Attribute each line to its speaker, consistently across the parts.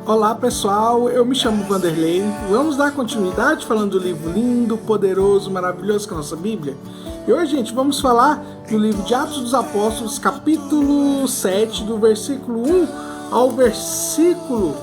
Speaker 1: Olá pessoal, eu me chamo Vanderlei. Vamos dar continuidade falando do livro lindo, poderoso, maravilhoso que é a nossa Bíblia. E hoje, gente, vamos falar do livro de Atos dos Apóstolos, capítulo 7, do versículo 1 ao versículo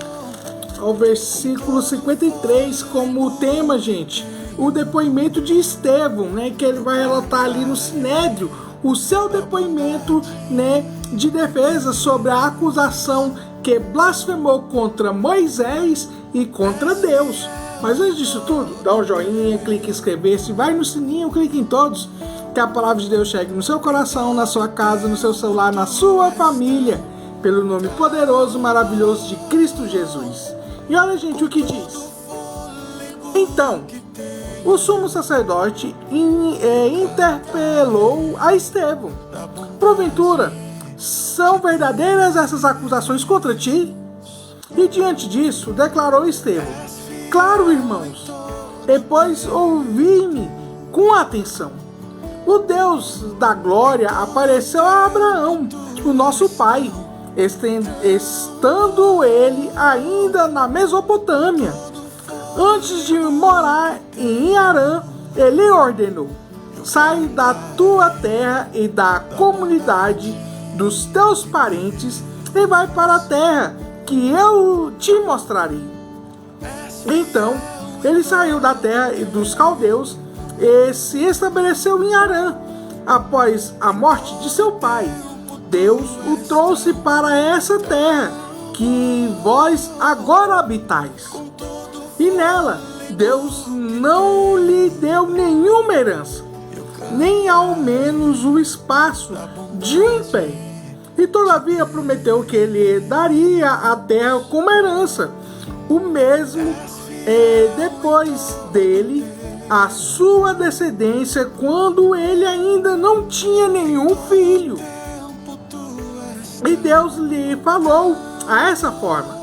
Speaker 1: 53, como tema, gente, o depoimento de Estevão, né, que ele vai relatar ali no Sinédrio o seu depoimento, né, de defesa sobre a acusação que blasfemou contra Moisés e contra Deus. Mas antes disso tudo, dá um joinha, clique em inscrever-se, vai no sininho, clique em todos, que a palavra de Deus chegue no seu coração, na sua casa, no seu celular, na sua família, pelo nome poderoso, maravilhoso de Cristo Jesus. E olha, gente, o que diz. Então, o sumo sacerdote interpelou a Estevão. Porventura, são verdadeiras essas acusações contra ti? E diante disso, declarou Estevão: claro, irmãos, depois ouvi-me com atenção. O Deus da glória apareceu a Abraão, o nosso pai, estando ele ainda na Mesopotâmia. Antes de morar em Harã, ele ordenou: sai da tua terra e da comunidade dos teus parentes e vai para a terra que eu te mostrarei. Então ele saiu da terra dos caldeus e se estabeleceu em Harã. Após a morte de seu pai, Deus o trouxe para essa terra que vós agora habitais. E nela Deus não lhe deu nenhuma herança, nem ao menos o espaço de um pé. E todavia prometeu que ele daria a terra como herança, o mesmo depois dele, a sua descendência, quando ele ainda não tinha nenhum filho. E Deus lhe falou a essa forma: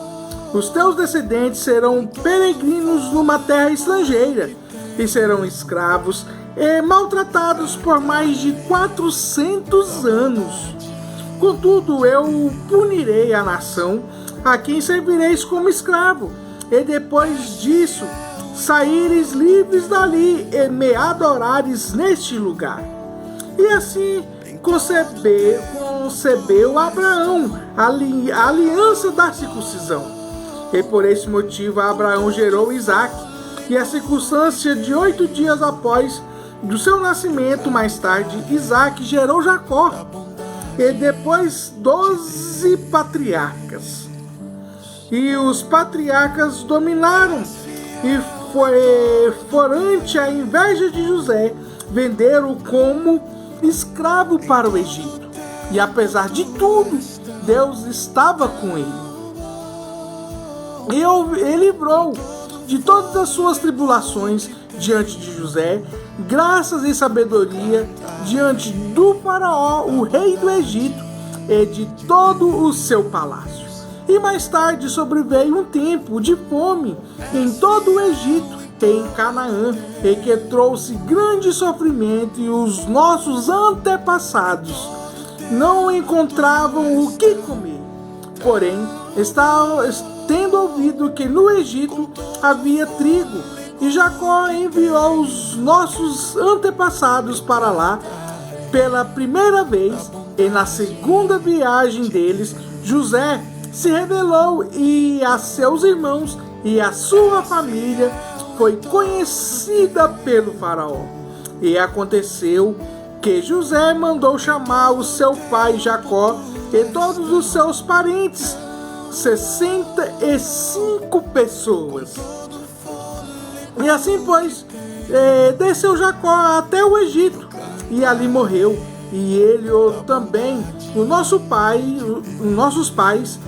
Speaker 1: os teus descendentes serão peregrinos numa terra estrangeira, e serão escravos e maltratados por mais de 400 anos. Contudo, eu punirei a nação a quem servireis como escravo, e depois disso saíres livres dali e me adorares neste lugar. E assim concebeu Abraão a aliança da circuncisão. E por esse motivo Abraão gerou Isaque, e a circunstância de 8 dias após do seu nascimento, mais tarde, Isaque gerou Jacó, e depois 12 patriarcas. E os patriarcas dominaram, e forante a inveja de José, venderam como escravo para o Egito. E apesar de tudo, Deus estava com ele. E ele livrou de todas as suas tribulações diante de José, graças e sabedoria diante do faraó, o rei do Egito, e de todo o seu palácio. E mais tarde sobreveio um tempo de fome em todo o Egito e em Canaã, e que trouxe grande sofrimento, e os nossos antepassados não encontravam o que comer. Porém, tendo ouvido que no Egito havia trigo, e Jacó enviou os nossos antepassados para lá pela primeira vez, e na segunda viagem deles, José se revelou e a seus irmãos, e a sua família foi conhecida pelo faraó. E aconteceu que José mandou chamar o seu pai Jacó e todos os seus parentes, 65 pessoas. E assim, pois, desceu Jacó até o Egito, e ali morreu. E ele também, nossos pais,